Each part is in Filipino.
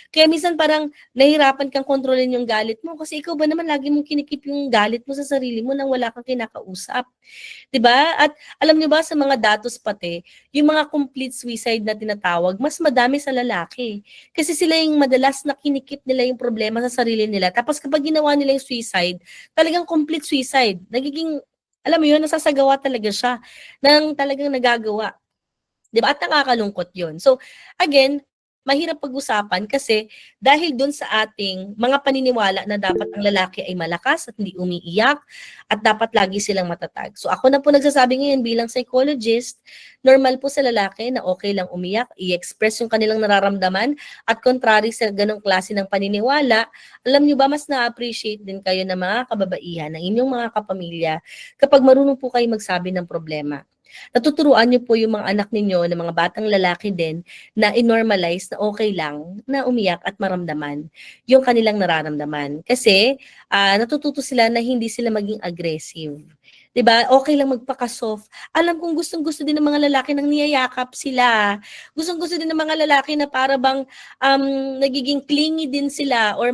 Kaya minsan parang nahihirapan kang kontrolin yung galit mo kasi ikaw ba naman lagi mong kinikip yung galit mo sa sarili mo nang wala kang kinakausap, 'di ba? At alam niyo ba sa mga datos pati, yung mga complete suicide na tinatawag, mas madami sa lalaki. Kasi sila yung madalas na kinikip nila yung problema sa sarili nila. Tapos kapag ginawa nila yung suicide, talagang complete suicide. Nagiging, alam mo yun, nasasagawa talaga siya ng talagang nagagawa. 'Di ba? At nakakalungkot 'yun. So, again, mahirap pag-usapan kasi dahil dun sa ating mga paniniwala na dapat ang lalaki ay malakas at hindi umiiyak at dapat lagi silang matatag. So, ako na po nagsasabi ngayon bilang psychologist, normal po sa lalaki na okay lang umiyak, i-express yung kanilang nararamdaman at contrary sa ganong klase ng paniniwala, alam niyo ba mas na-appreciate din kayo ng mga kababaihan, ng inyong mga kapamilya kapag marunong po kayo magsabi ng problema. Natuturuan niyo po yung mga anak ninyo na mga batang lalaki din na i-normalize na okay lang na umiyak at maramdaman yung kanilang nararamdaman. Kasi, natututo sila na hindi sila maging aggressive. 'Di ba? Okey lang magpaka-soft. Alam kong gustong-gusto din ng mga lalaki ng niyayakap sila. Gustong-gusto din ng mga lalaki na para bang, nagiging clingy din sila or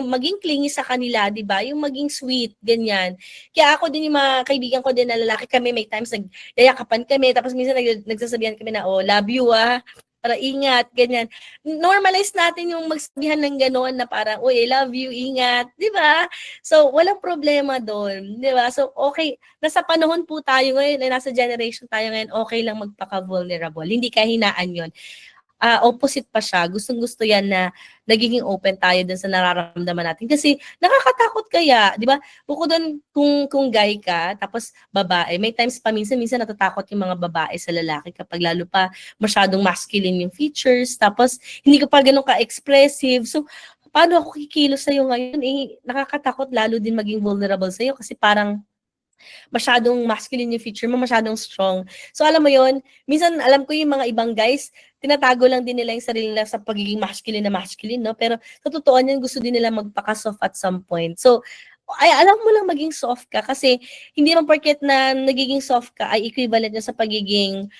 maging clingy sa kanila, 'di ba? Yung maging sweet, ganyan. Kaya ako din yung mga kaibigan ko din na lalaki kami may times yayakapan kami tapos minsan nagsasabihan kami na, "Oh, love you, para ingat," ganyan. Normalize natin yung magsabihan ng gano'n na parang, "Uy, I love you, ingat." 'Di ba? So, walang problema do'n, 'di ba? So, okey nasa panahon po tayo ngayon, nasa generation tayo ngayon, okey lang magpaka-vulnerable, hindi kahinaan 'yun. Opposite pa siya, gustong-gusto 'yan na nagiging open tayo dun sa nararamdaman natin kasi nakakatakot kaya, 'di ba? Bukod dun kung guy ka tapos babae, may times pa minsan natatakot yung mga babae sa lalaki kapag lalo pa masyadong masculine yung features tapos hindi ka pa gano'n ka-expressive. So, paano ako kikilos sa'yo ngayon, eh, nakakatakot lalo din maging vulnerable sa'yo kasi parang masyadong masculine yung feature mo, masyadong strong. So alam mo yon, minsan alam ko yung mga ibang guys, tinatago lang din nila yung sarili nila sa pagiging masculine, no? Pero sa totoo niyan, gusto din nila magpaka-soft at some point. So, ay alam mo lang maging soft ka kasi hindi naman porket na nagiging soft ka ay equivalent na sa pagiging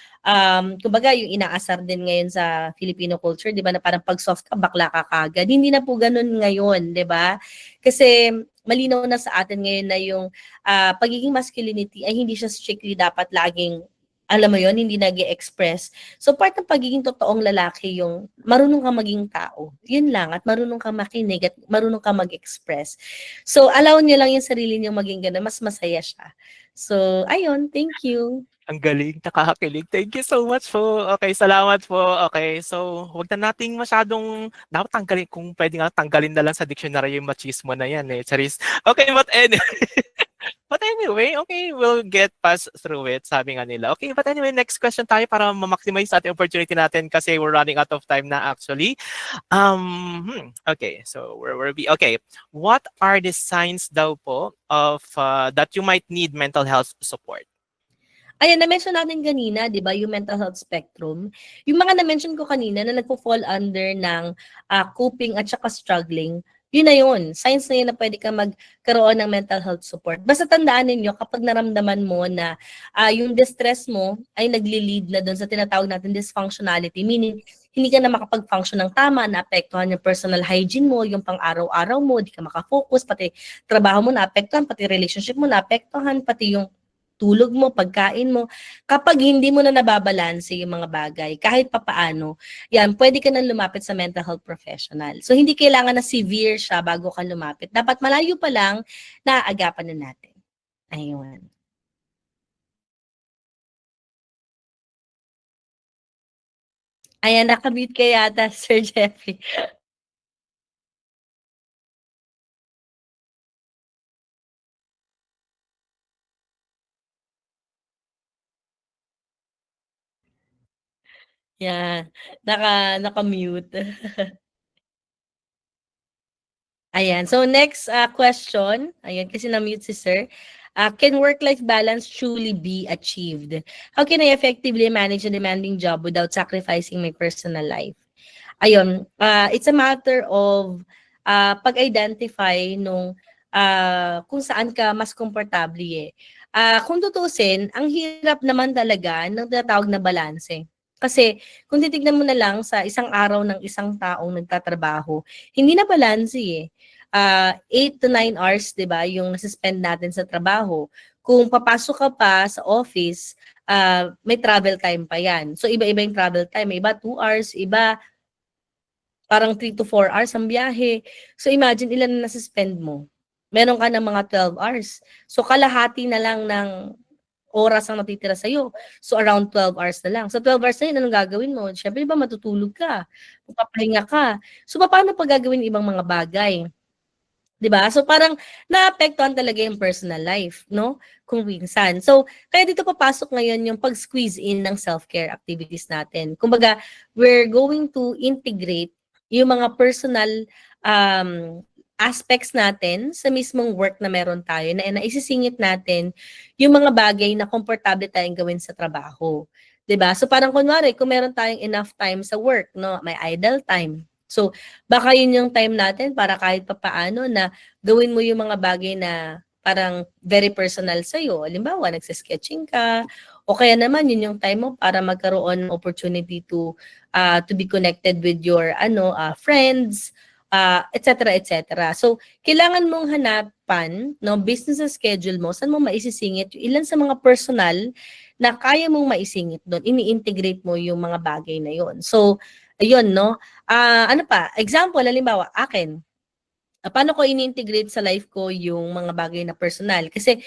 kumbaga yung inaasar din ngayon sa Filipino culture, 'di ba, na parang pag soft ka bakla ka kaagad. Hindi na po ganoon ngayon, 'di ba? Kasi malinaw na sa atin ngayon na yung pagiging masculinity ay hindi siya strictly dapat laging, alam mo yon, hindi nag-e-express. So part ng pagiging totoong lalaki yung marunong kang maging tao. Yun lang, at marunong kang makinig at marunong kang mag-express. So allow niyo lang yung sarili niyo maging gano'n, mas masaya siya. So ayun, thank you. Ang galing, nakakakilig. Thank you so much po. Okay, salamat po. Okay, so huwag na nating masyadong dapat tanggalin kung puwede nga tanggalin na lang sa dictionary yung machismo na yan, eh, charis. Okay, but anyway, okay, we'll get past through it, sabi nga nila. Okay, but anyway, next question tayo para ma-maximize natin yung opportunity natin kasi we're running out of time na actually. Okay, so where were we? Okay, what are the signs daw po of that you might need mental health support? Ayan, na-mention natin kanina, 'di ba, yung mental health spectrum. Yung mga na-mention ko kanina na nagfo-fall under ng, coping at saka struggling, yun na yun. Signs na yun na puwede kang magkaroon ng mental health support. Basta tandaan ninyo kapag naramdaman mo na, yung distress mo ay nagle-lead na dun sa tinatawag natin dysfunctionality, meaning hindi ka na makapag-function ng tama, naapektuhan yung personal hygiene mo, yung pang-araw-araw mo, di ka maka-focus, pati trabaho mo naapektuhan, pati relationship mo naapektuhan, pati yung tulog mo, pagkain mo, kapag hindi mo na nababalanse yung mga bagay, kahit papaano, yan, pwede ka nang lumapit sa mental health professional. So, hindi kailangan na severe siya bago ka lumapit. Dapat malayo pa lang, naaagapan na natin. Ayun. Ayan, nakamute ka yata, Sir Jeffrey. Yan, naka-mute. Ayan. So next question, ayan kasi na-mute si sir. Can work-life balance truly be achieved? How can I effectively manage a demanding job without sacrificing my personal life? Ayun, it's a matter of pag-identify nung kung saan ka mas komportable eh. Kung tutusin, ang hirap naman talaga ng tinatawag na balanse. Kasi kung titignan mo na lang sa isang araw ng isang taong nagtatrabaho, hindi na balanse eh. 8 to 9 hours, 'di ba, yung nasa-spend natin sa trabaho. Kung papasok ka pa sa office, may travel time pa 'yan. So iba-iba yung travel time, may iba 2 hours, iba parang 3 to 4 hours ang biyahe. So imagine ilan na nasa-spend mo. Meron ka ng mga 12 hours. So kalahati na lang ng oras ang natitira sa'yo. So around 12 hours na lang. Sa 12 hours na yun, anong gagawin mo? Siyempre, 'di ba matutulog ka, magpapahinga ka. So papaano pa gagawin yung ibang mga bagay? 'Di ba? So parang naapektuhan talaga yung personal life, no? Kung minsan. So kaya dito papasok ngayon yung pag-squeeze in ng self-care activities natin. Kumbaga, we're going to integrate yung mga personal aspects natin sa mismong work na meron tayo na isisingit natin yung mga bagay na komportable tayong gawin sa trabaho. 'Di ba? So parang kunwari, kung meron tayong enough time sa work, no, may idle time. So baka yun yung time natin para kahit papaano na gawin mo yung mga bagay na parang very personal sa'yo. Halimbawa, nagsa-sketching ka, o kaya naman yun yung time mo para magkaroon ng opportunity to be connected with your friends, et cetera, et cetera. So, kailangan mong hanapan, no, business sa schedule mo, saan mo maisisingit yung ilan sa mga personal na kaya mong maisingit doon, ini-integrate mo yung mga bagay na yon. So, ayun, no? Ano pa? Example, halimbawa, akin, paano ko ini-integrate sa life ko yung mga bagay na personal? Kasi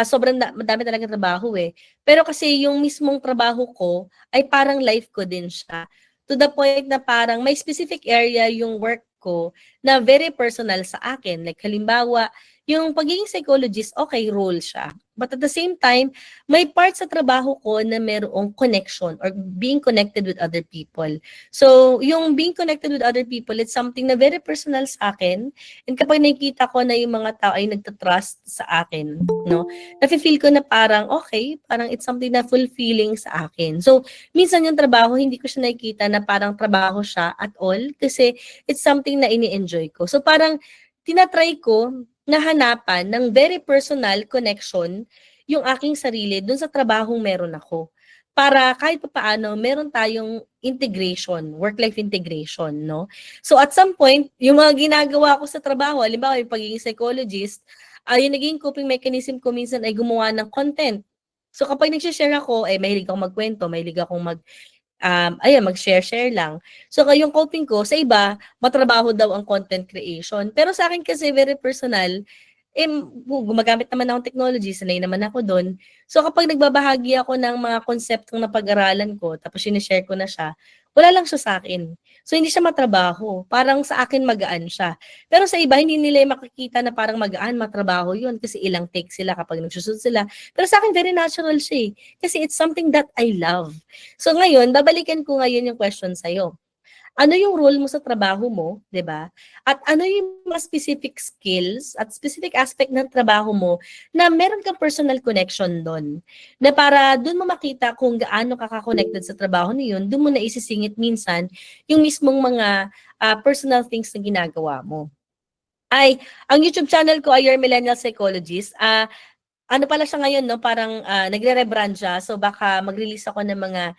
sobrang madami talaga trabaho eh. Pero kasi yung mismong trabaho ko ay parang life ko din siya. To the point na parang may specific area yung work ko na very personal sa akin. Like halimbawa, yung pagiging psychologist, okay, role siya. But at the same time, may part sa trabaho ko na merong connection or being connected with other people. So, yung being connected with other people, it's something na very personal sa akin. And kapag nakikita ko na yung mga tao ay nagtatrust sa akin, no, nafe-feel ko na parang, okay, parang it's something na fulfilling sa akin. So, minsan yung trabaho, hindi ko siya nakikita na parang trabaho siya at all kasi it's something na ini-enjoy ko. So, parang tinatry ko na hanapan ng very personal connection yung aking sarili dun sa trabahong meron ako. Para kahit papaano, meron tayong integration, work-life integration, no? So at some point, yung mga ginagawa ko sa trabaho, halimbawa yung pagiging psychologist, yung naging coping mechanism ko minsan ay gumawa ng content. So kapag nag-share ako, mahilig akong magkwento, mahilig akong mag-share-share lang. So yung coping ko, sa iba, matrabaho daw ang content creation. Pero sa akin kasi very personal, gumagamit naman akong technology, sanay naman ako doon. So kapag nagbabahagi ako ng mga konseptong napag-aralan ko, tapos sinishare ko na siya, wala lang siya sa akin. So hindi siya matrabaho. Parang sa akin magaan siya. Pero sa iba, hindi nila makikita na parang magaan, matrabaho yun kasi ilang take sila kapag nagsusud sila. Pero sa akin, very natural siya eh. Kasi it's something that I love. So ngayon, babalikan ko ngayon yung question sa'yo. Ano yung role mo sa trabaho mo, 'di ba? At ano yung mga specific skills at specific aspect ng trabaho mo na meron kang personal connection do'n. Na para do'n mo makita kung gaano ka ka-connected sa trabaho na 'yun, do'n mo na isisingit minsan yung mismong mga personal things na ginagawa mo. Ang YouTube channel ko ay Your Millennial Psychologist. Ano pala siya ngayon 'no, parang, nagre-rebrand siya. So baka mag-release ako ng mga,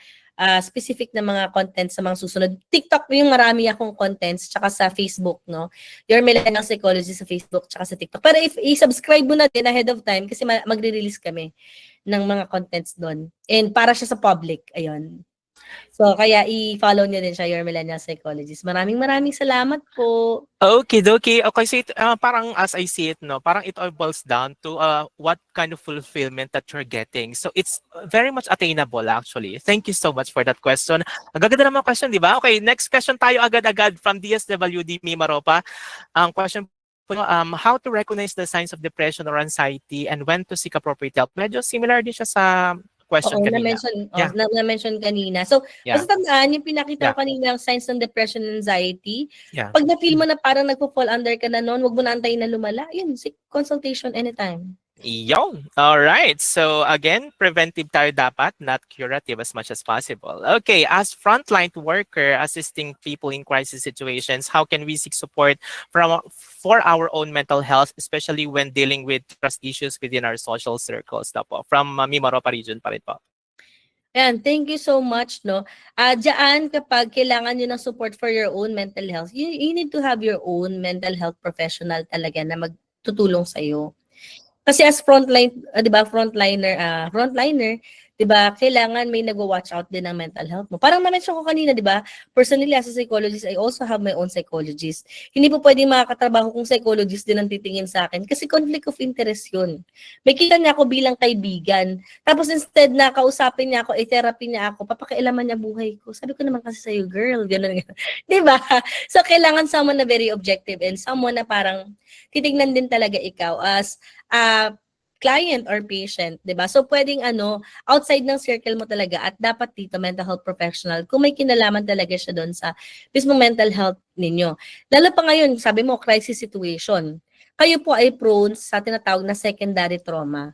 specific na mga content sa mga susunod. TikTok yung marami akong contents tsaka sa Facebook 'no, Your Millennial Psychologist sa Facebook tsaka sa TikTok. Pero if i-subscribe mo na din ahead of time kasi magre-release kami ng mga contents dun and para siya sa public, ayun. So kaya i-follow niyo din siya, Your Millennial Psychologist. Maraming maraming salamat po. Okey-dokey. Okay, so parang as I see it 'no, parang it all boils down to, what kind of fulfillment that you're getting. So it's very much attainable actually. Thank you so much for that question. Ang gaganda naman question, 'di ba? Okay, next question tayo agad-agad from DSWD Mima Ropa. Ang question po, how to recognize the signs of depression or anxiety and when to seek appropriate help? Medyo similar din siya sa question Oo, kanina. na-mention Yeah, na-mention kanina. So, yeah, basta tandaan yung pinakita yeah, ko kaninang signs ng depression and anxiety, yeah. 'pag na-feel mo na parang nagfo-fall under ka na nun, wag mo na antayin na lumala, yun, seek consultation anytime. Yun. All right. So again, preventive tayo dapat, not curative as much as possible. Okay, as frontline worker assisting people in crisis situations, how can we seek support for our own mental health, especially when dealing with trust issues within our social circles? Na po. From Mimoropa region pa rin po. Ayan, thank you so much, no? Diyaan kapag kailangan niyo ng support for your own mental health, you need to have your own mental health professional talaga na magtutulong sa'yo. Kasi as frontline, 'di ba, frontliner, 'di ba, kailangan may nagwa-watch out din ng mental health mo. Parang na-mention ko kanina, 'di ba, personally as a psychologist, I also have my own psychologist. Hindi po pwedeng makakatrabaho kung psychologist din ang titingin sa akin kasi conflict of interest 'yun. Makita niya ako bilang kaibigan, tapos instead na kausapin niya ako, i-therapy niya ako, papakialaman niya buhay ko. Sabi ko naman kasi sa'yo, girl, gano'n, gano'n. 'Di ba? So, kailangan someone na very objective and someone na parang titignan din talaga ikaw as client or patient, 'di ba? So pwedeng outside ng circle mo talaga at dapat dito mental health professional kung may kinalaman talaga siya doon sa mismong mental health ninyo. Lalo pa ngayon, sabi mo crisis situation. Kayo po ay prone sa tinatawag na secondary trauma.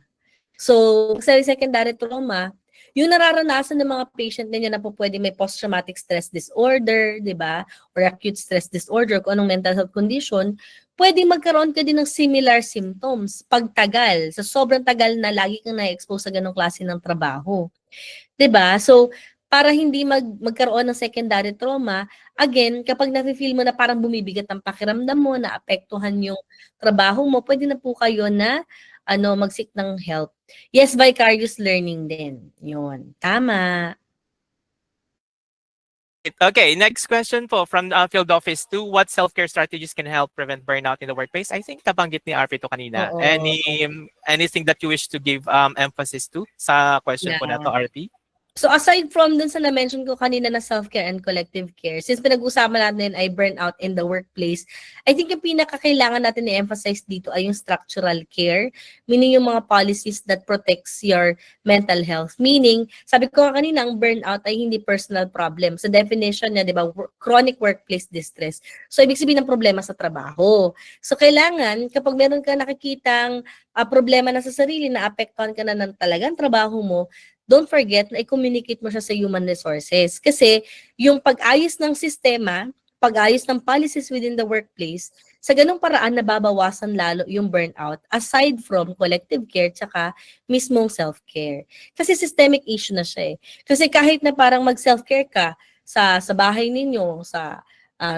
So, sa secondary trauma, yung nararanasan ng mga patient ninyo na po pwede may post-traumatic stress disorder, di ba? Or acute stress disorder, kung anong mental health condition, pwede magkaroon ka din ng similar symptoms pagtagal, sa sobrang tagal na lagi kang na-expose sa ganong klase ng trabaho. 'Di ba? So, para hindi magkaroon ng secondary trauma, again, kapag nafe-feel mo na parang bumibigat ang pakiramdam mo, naapektuhan yung trabaho mo, pwede na po kayo na mag-seek ng help. Yes, vicarious learning din. 'Yun, tama. Okay, next question po from Field Office 2. What self-care strategies can help prevent burnout in the workplace? I think nabanggit ni RP to kanina. Oo. Anything that you wish to give emphasis to sa question po na to, Yeah. RP? So aside from dun sa na-mention ko kanina na self-care and collective care, since pinag-usapan natin ay burnout in the workplace, I think yung pinakakailangan natin i-emphasize dito ay yung structural care, meaning yung mga policies that protects your mental health. Meaning, sabi ko kanina, ang burnout ay hindi personal problem. Sa definition niya, di ba, chronic workplace distress. So, ibig sabihin ng problema sa trabaho. So, kailangan, kapag meron ka nakikitang problema na sa sarili, na apektuhan ka na ng talagang trabaho mo, don't forget na i-communicate mo siya sa human resources. Kasi yung pag-ayos ng sistema, pag-ayos ng policies within the workplace, sa ganung paraan nababawasan lalo yung burnout aside from collective care tsaka mismong self-care. Kasi systemic issue na siya eh. Kasi kahit na parang mag-self-care ka sa bahay ninyo, sa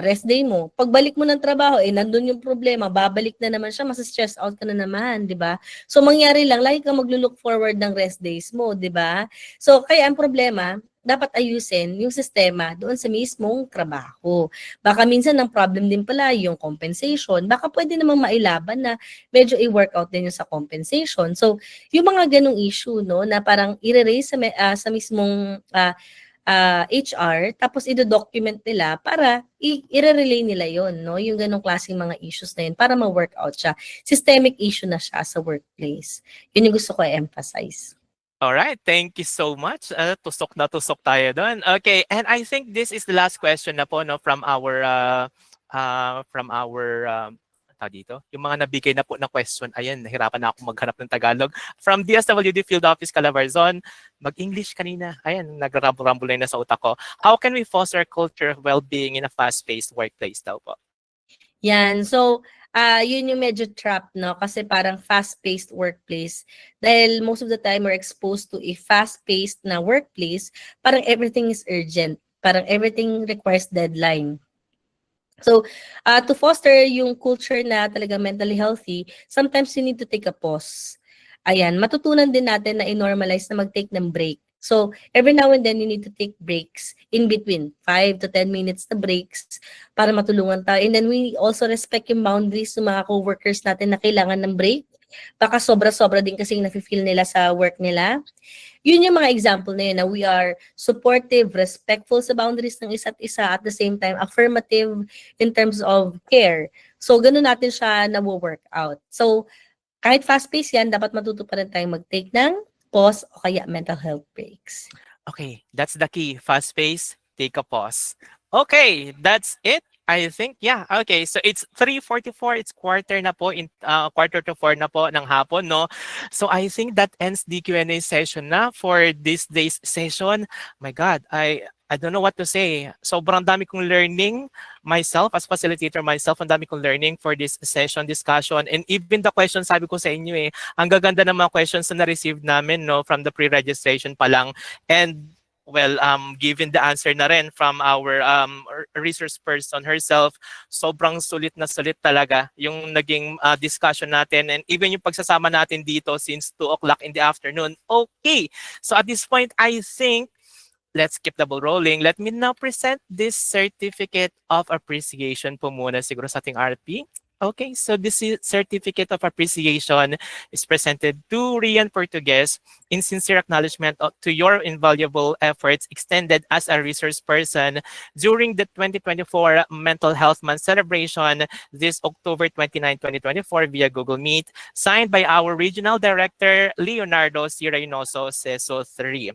rest day mo, pagbalik mo ng trabaho, nandun yung problema, babalik na naman siya, mas-stress out ka na naman, di ba? So, mangyari lang, lagi kang mag-look forward ng rest days mo, di ba? So, kaya ang problema, dapat ayusin yung sistema doon sa mismong trabaho. Baka minsan ang problem din pala yung compensation. Baka pwede namang mailaban na medyo i-workout din yung sa compensation. So, yung mga ganong issue, no, na parang i-raise sa mismong HR, tapos i-document nila para i-relay nila yon, no? Yung ganong klaseng mga issues na yun para ma-workout siya. Systemic issue na siya sa workplace. Yun yung gusto ko i-emphasize. Alright, thank you so much. Tusok na tusok tayo doon. Okay, and I think this is the last question na po no from our dito. Yung mga nabigay na po na question. Ayan, nahirapan na ako maghanap ng Tagalog. From DSWD Field Office Calabarzon, mag-English kanina. Ayan, nagrarambol-rambol na sa utak ko. How can we foster a culture of well-being in a fast-paced workplace daw po? Yan. So, yun yung medyo trap, no? Kasi parang fast-paced workplace. Dahil most of the time, we're exposed to a fast-paced na workplace, parang everything is urgent. Parang everything requires deadline. So, to foster yung culture na talaga mentally healthy, sometimes you need to take a pause. Ayan, matutunan din natin na i-normalize na mag-take ng break. So, every now and then, you need to take breaks in between, 5 to 10 minutes na breaks para matulungan tayo. And then, we also respect yung boundaries ng mga co-workers natin na kailangan ng break. Baka sobra-sobra din kasi yung nafe-feel nila sa work nila. Yun yung mga example na yun na we are supportive, respectful sa boundaries ng isa't isa, at the same time, affirmative in terms of care. So, ganun natin siya na-work out. So, kahit fast-paced yan, dapat matuto pa rin tayong mag-take ng pause o kaya mental health breaks. Okay, that's the key. Fast pace, take a pause. Okay, that's it. I think, yeah. Okay, so it's 3:44. It's quarter na po, quarter to 4 na po ng hapon, no? So I think that ends the Q&A session na for this day's session. My God, I don't know what to say. Sobrang dami kong learning myself, as facilitator myself, ang dami kong learning for this session, discussion, and even the questions, sabi ko sa inyo ang gaganda ng mga questions na na-receive namin, no, from the pre-registration pa lang. And well, given the answer na rin from our resource person herself, sobrang sulit na sulit talaga yung naging discussion natin, and even yung pagsasama natin dito since 2 o'clock in the afternoon. Okay, so at this point, I think let's keep the ball rolling. Let me now present this certificate of appreciation po muna siguro sa ating RP. Okay, so this certificate of appreciation is presented to Rian Portugues in sincere acknowledgement to your invaluable efforts extended as a resource person during the 2024 Mental Health Month celebration this October 29, 2024 via Google Meet, signed by our Regional Director Leonardo C. Reynoso, CESO 3.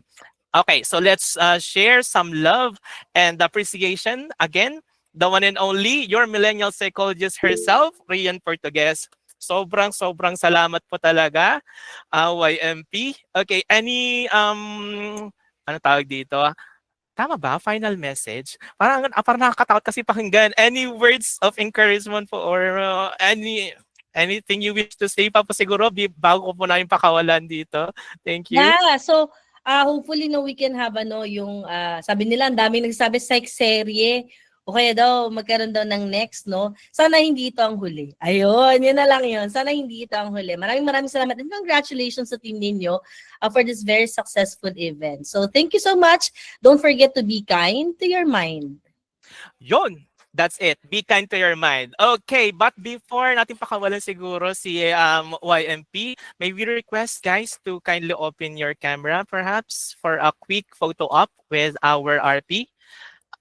Okay, so let's share some love and appreciation. Again, the one and only, your millennial psychologist herself, Rian Portugues. Sobrang salamat po talaga, YMP. Okay, any, ano tawag dito? Tama ba? Final message? Parang nakakatakot kasi pakinggan. Any words of encouragement po or anything you wish to say pa po siguro bago ko po na yung pakawalan dito? Thank you. Yeah, so hopefully no we can have yung sabi nila ang daming nagsabi psych serye o kaya daw magkaroon daw ng next, no? Sana hindi ito ang huli. Ayun, yun na lang yun. Sana hindi ito ang huli. Maraming salamat and congratulations sa team ninyo for this very successful event. So thank you so much. Don't forget to be kind to your mind. Yun. That's it. Be kind to your mind. Okay, but before natin pakawalan siguro si YMP, may we request guys to kindly open your camera perhaps for a quick photo op with our RP.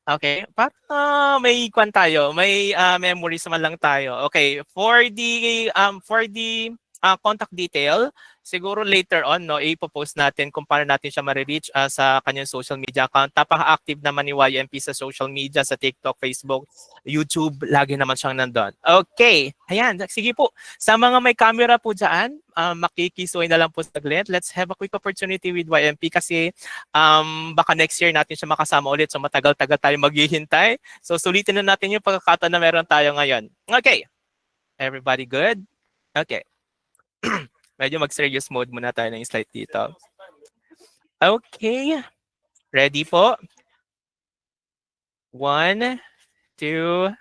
Okay, para may kwan tayo, may memories man lang tayo. Okay, for the contact detail, siguro later on, no, ipopost natin kung paano natin siya ma-reach sa kanyang social media account. Napaka-active naman ni YMP sa social media, sa TikTok, Facebook, YouTube, lagi naman siyang nandun. Okay, ayan, sige po. Sa mga may camera po dyan, makikisuway na lang po saglit. Let's have a quick opportunity with YMP kasi baka next year natin siya makasama ulit, so matagal-tagal tayo maghihintay. So sulitin na natin yung pagkakataon na meron tayo ngayon. Okay, everybody good? Okay. Medyo mag-serious mode muna tayo ng slide dito. Okay. Ready po? 1, 2,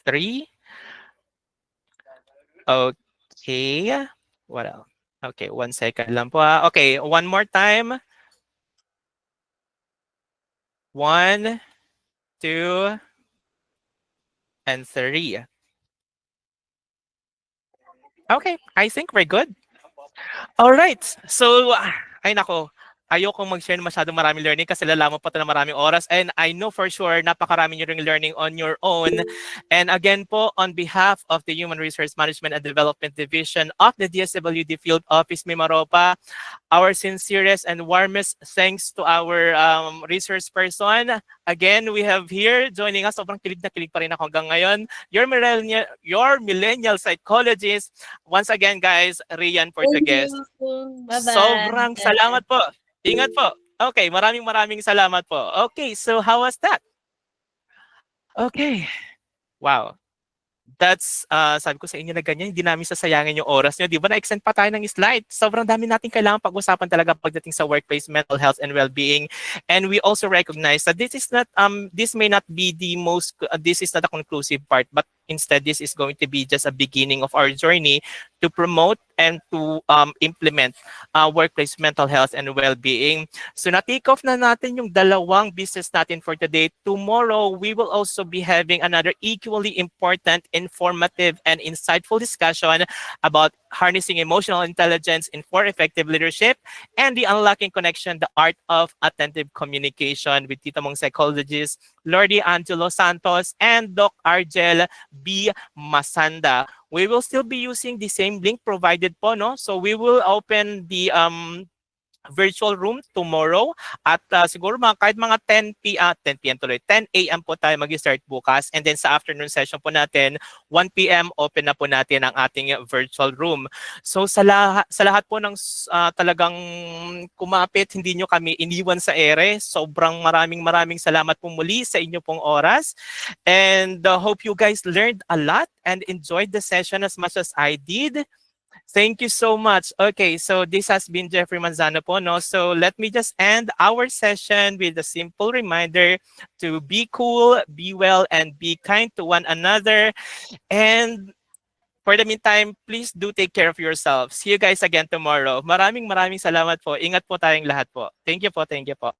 3. Okay. What else? Okay, 1 second lang po. Okay, one more time. 1, 2, and 3. Okay, I think we're good. All right. So, ay nako, ayokong mag-share masyadong maraming learning kasi lalaman pa ito ng maraming oras. And I know for sure, napakarami nyo ring learning on your own. And again po, on behalf of the Human Resource Management and Development Division of the DSWD Field Office Mimaropa, our sincerest and warmest thanks to our resource person. Again, we have here joining us, sobrang kilig na kilig pa rin ako hanggang ngayon, your millennial psychologist. Once again, guys, Rian Portugues. Bye-bye. Sobrang salamat po. Ingat po. Okay, maraming salamat po. Okay, so how was that? Okay. Wow. That's, sabi ko sa inyo na ganyan, hindi namin sasayangin yung oras nyo. Di ba na-extend pa tayo ng slide? Sobrang dami natin kailangan pag-usapan talaga pagdating sa workplace, mental health, and well-being. And we also recognize that this is not, this may not be the most, this is not a conclusive part, but instead, this is going to be just a beginning of our journey to promote and to implement workplace mental health and well-being. So na-take off na natin yung dalawang business natin for today. Tomorrow, we will also be having another equally important, informative, and insightful discussion about harnessing emotional intelligence for effective leadership and the unlocking connection, the art of attentive communication with Tita Mong psychologist, Lordy Angelo Santos, and Doc Argel B. Masanda. We will still be using the same link provided po, no? So we will open the virtual room tomorrow at siguro kahit mga 10 p.m. tuloy, 10 a.m. po tayo mag-start bukas, and then sa afternoon session po natin 1 p.m. open na po natin ang ating virtual room. So sa lahat po ng talagang kumapit, hindi nyo kami iniwan sa ere. Sobrang maraming salamat po muli sa inyo pong oras, and hope you guys learned a lot and enjoyed the session as much as I did. Thank you so much. Okay, so this has been Jeffrey Manzano po, no? So let me just end our session with a simple reminder to be cool, be well, and be kind to one another. And for the meantime, please do take care of yourselves. See you guys again tomorrow. Maraming salamat po. Ingat po tayong lahat po. Thank you po, thank you po.